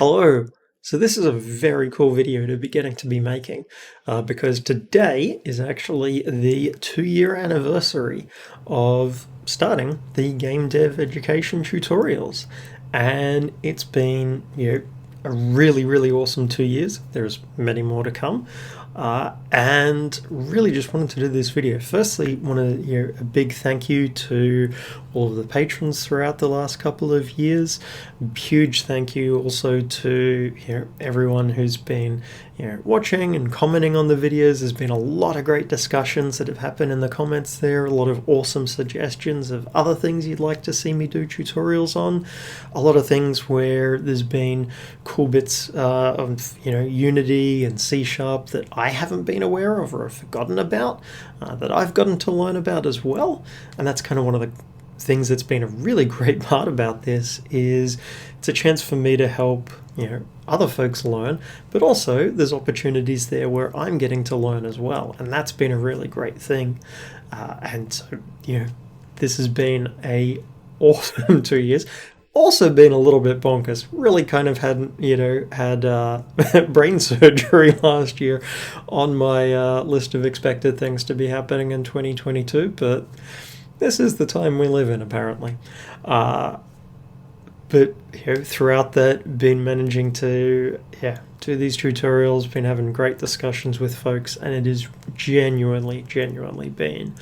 Hello. So this is a very cool video to be making because today is actually the 2-year anniversary of starting the game dev education tutorials, and it's been a really awesome 2 years. There's many more to come. And really just wanted to do this video. Firstly, want to a big thank you to all of the patrons throughout the last couple of years. Huge thank you also to everyone who's been watching and commenting on the videos. There's been a lot of great discussions that have happened in the comments there, a lot of awesome suggestions of other things you'd like to see me do tutorials on, a lot of things where there's been cool bits of Unity and C# that I haven't been aware of or have forgotten about, that I've gotten to learn about as well. And that's kind of one of the things that's been a really great part about this, is it's a chance for me to help other folks learn, but also there's opportunities there where I'm getting to learn as well, and that's been a really great thing. And so this has been a awesome 2 years. Also been a little bit bonkers. Really kind of had brain surgery last year on my list of expected things to be happening in 2022, but this is the time we live in, apparently. But throughout that, been managing to do these tutorials, been having great discussions with folks, and it is genuinely been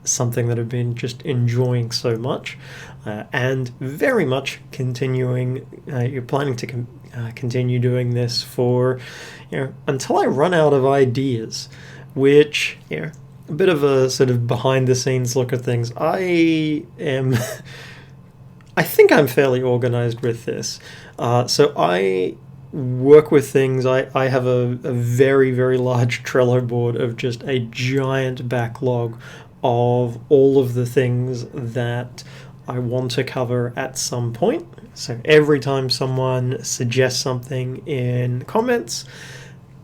something that I've been just enjoying so much, and very much continuing. You're planning to continue doing this for until I run out of ideas, which a bit of a sort of behind the scenes look at things. I think I'm fairly organized with this. So I work with things. I have a very large Trello board of just a giant backlog of all of the things that I want to cover at some point. So every time someone suggests something in comments,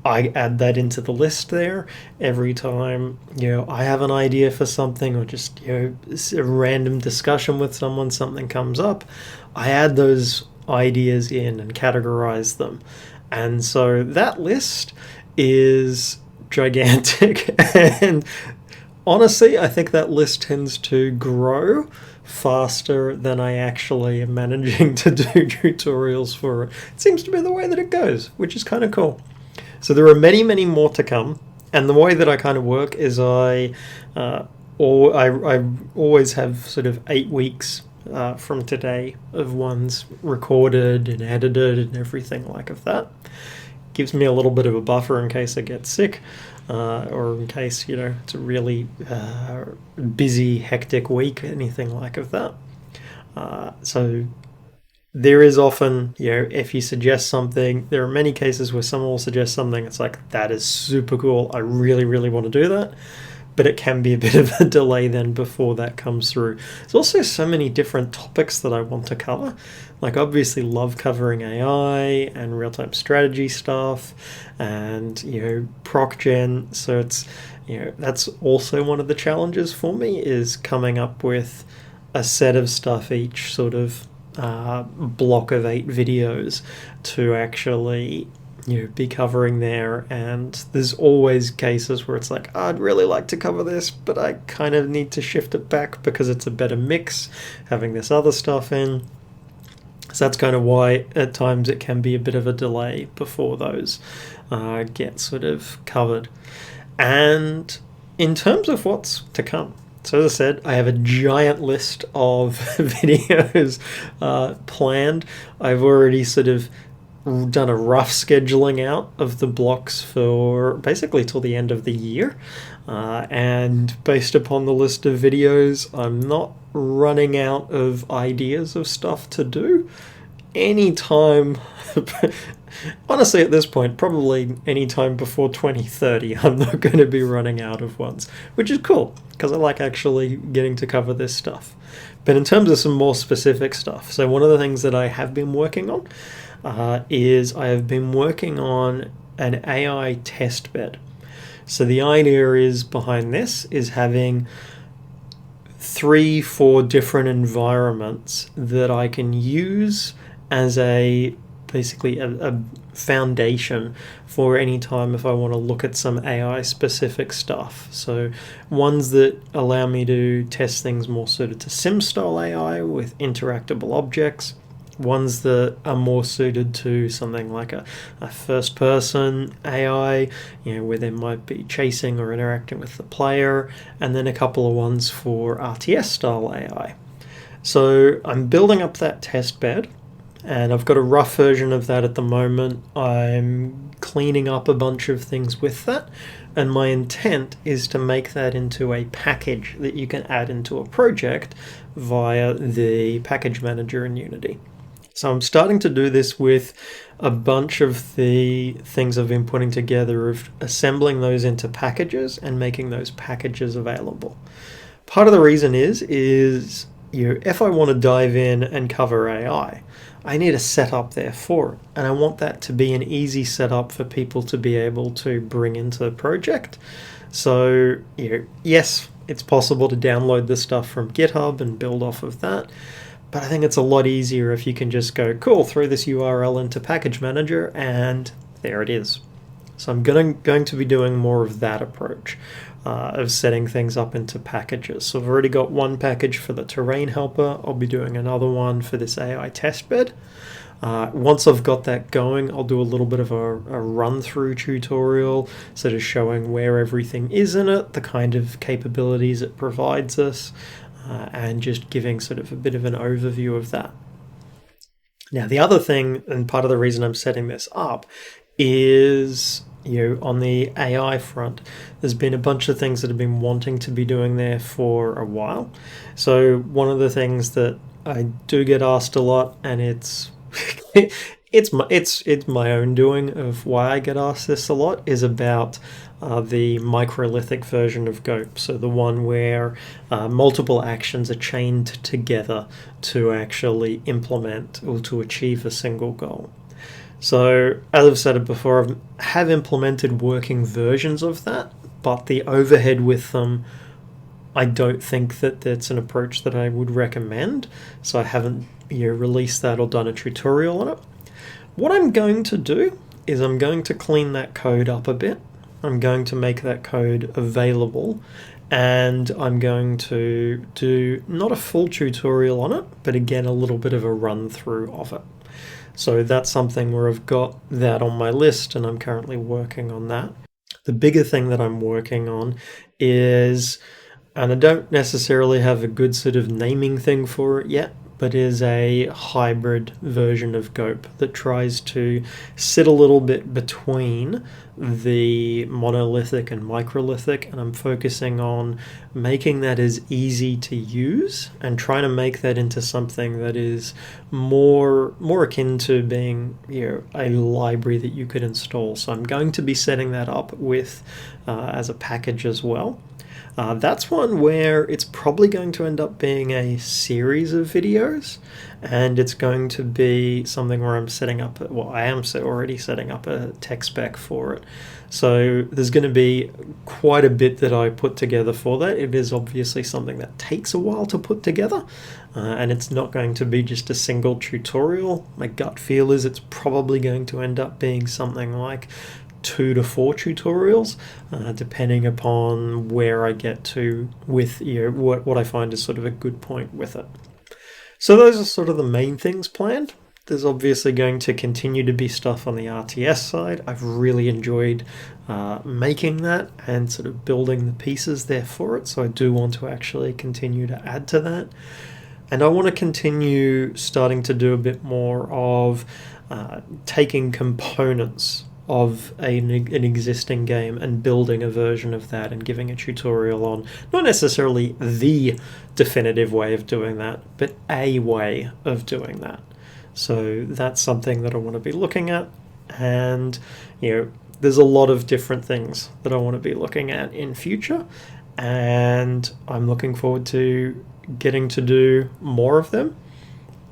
I add that into the list there. Every time I have an idea for something, or just a random discussion with someone, something comes up, I add those ideas in and categorize them. And so that list is gigantic. And honestly, I think that list tends to grow faster than I actually am managing to do tutorials for. It seems to be the way that it goes, which is kind of cool. So there are many more to come, and the way that I kind of work is I always have sort of 8 weeks from today of ones recorded and edited and everything like of that. Gives me a little bit of a buffer in case I get sick, or in case it's a really busy, hectic week, anything like of that. So there is often, if you suggest something, there are many cases where someone will suggest something, it's like, that is super cool, I really want to do that, but it can be a bit of a delay then before that comes through. There's also so many different topics that I want to cover. Like, obviously love covering AI and real-time strategy stuff and, ProcGen, so it's, that's also one of the challenges for me, is coming up with a set of stuff each sort of block of 8 videos to actually be covering there. And there's always cases where it's like, I'd really like to cover this, but I kind of need to shift it back because it's a better mix having this other stuff in. So that's kind of why at times it can be a bit of a delay before those get sort of covered. And in terms of what's to come, so as I said, I have a giant list of videos planned. I've already sort of done a rough scheduling out of the blocks for basically till the end of the year. And based upon the list of videos, I'm not running out of ideas of stuff to do. Anytime, honestly at this point, probably anytime before 2030, I'm not going to be running out of ones, which is cool, because I like actually getting to cover this stuff. But in terms of some more specific stuff, so one of the things that I have been working on is I have been working on an AI test bed. So the idea is behind this is having 3-4 different environments that I can use as a basically a foundation for any time if I want to look at some AI specific stuff. So ones that allow me to test things more suited to sim style AI with interactable objects, ones that are more suited to something like a first person AI, where there might be chasing or interacting with the player, and then a couple of ones for RTS style AI. So I'm building up that test bed, and I've got a rough version of that at the moment. I'm cleaning up a bunch of things with that, and my intent is to make that into a package that you can add into a project via the package manager in Unity. So I'm starting to do this with a bunch of the things I've been putting together, of assembling those into packages and making those packages available. Part of the reason is if I want to dive in and cover AI, I need a setup there for it, and I want that to be an easy setup for people to be able to bring into the project. So, yes, it's possible to download the stuff from GitHub and build off of that, but I think it's a lot easier if you can just go, cool, throw this URL into Package Manager, and there it is. So I'm going to be doing more of that approach, of setting things up into packages. So I've already got one package for the terrain helper. I'll be doing another one for this AI testbed. Once I've got that going, I'll do a little bit of a run-through tutorial, sort of showing where everything is in it, the kind of capabilities it provides us, and just giving sort of a bit of an overview of that. Now, the other thing, and part of the reason I'm setting this up, is on the AI front, there's been a bunch of things that I've been wanting to be doing there for a while. So one of the things that I do get asked a lot, and it's my own doing of why I get asked this a lot, is about the microlithic version of GOAP. So the one where multiple actions are chained together to actually implement or to achieve a single goal. So, as I've said it before, I have implemented working versions of that, but the overhead with them, I don't think that that's an approach that I would recommend. So I haven't released that or done a tutorial on it. What I'm going to do is I'm going to clean that code up a bit. I'm going to make that code available, and I'm going to do not a full tutorial on it, but again, a little bit of a run through of it. So that's something where I've got that on my list, and I'm currently working on that. The bigger thing that I'm working on is, and I don't necessarily have a good sort of naming thing for it yet, but is a hybrid version of GOAP that tries to sit a little bit between the monolithic and microlithic, and I'm focusing on making that as easy to use and trying to make that into something that is more akin to being a library that you could install. So I'm going to be setting that up with as a package as well. That's one where it's probably going to end up being a series of videos, and it's going to be something where I'm setting up, I am already setting up a tech spec for it. So there's going to be quite a bit that I put together for that. It is obviously something that takes a while to put together, and it's not going to be just a single tutorial. My gut feel is it's probably going to end up being something like 2 to 4 tutorials, depending upon where I get to with what I find is sort of a good point with it. So those are sort of the main things planned. There's obviously going to continue to be stuff on the RTS side. I've really enjoyed making that and sort of building the pieces there for it, so I do want to actually continue to add to that. And I want to continue starting to do a bit more of taking components of an existing game and building a version of that and giving a tutorial on not necessarily the definitive way of doing that, but a way of doing that. So that's something that I want to be looking at, and there's a lot of different things that I want to be looking at in future, and I'm looking forward to getting to do more of them.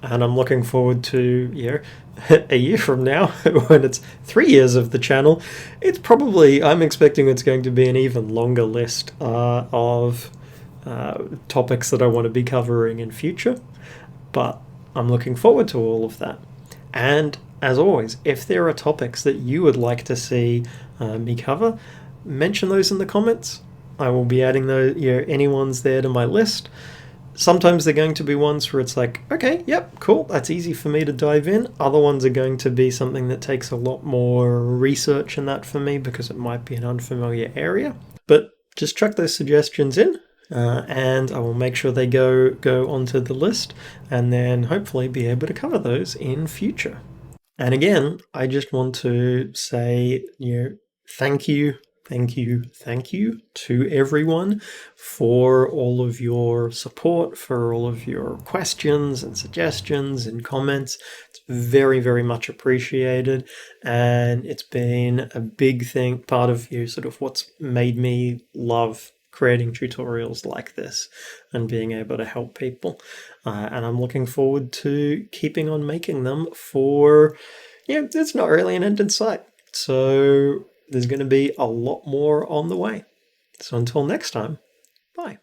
And I'm looking forward to, a year from now, when it's 3 years of the channel, I'm expecting it's going to be an even longer list of topics that I want to be covering in future. But I'm looking forward to all of that. And As always, if there are topics that you would like to see me cover, mention those in the comments. I will be adding those, any ones there to my list. Sometimes they're going to be ones where it's like, okay, yep, cool, that's easy for me to dive in. Other ones are going to be something that takes a lot more research in that for me because it might be an unfamiliar area. But just chuck those suggestions in, and I will make sure they go onto the list, and then hopefully be able to cover those in future. And again, I just want to say, thank you, thank you, thank you to everyone for all of your support, for all of your questions and suggestions and comments. It's very, very much appreciated. And it's been a big thing, part of sort of what's made me love creating tutorials like this and being able to help people. And I'm looking forward to keeping on making them for, it's not really an end in sight. So there's going to be a lot more on the way. So until next time, bye.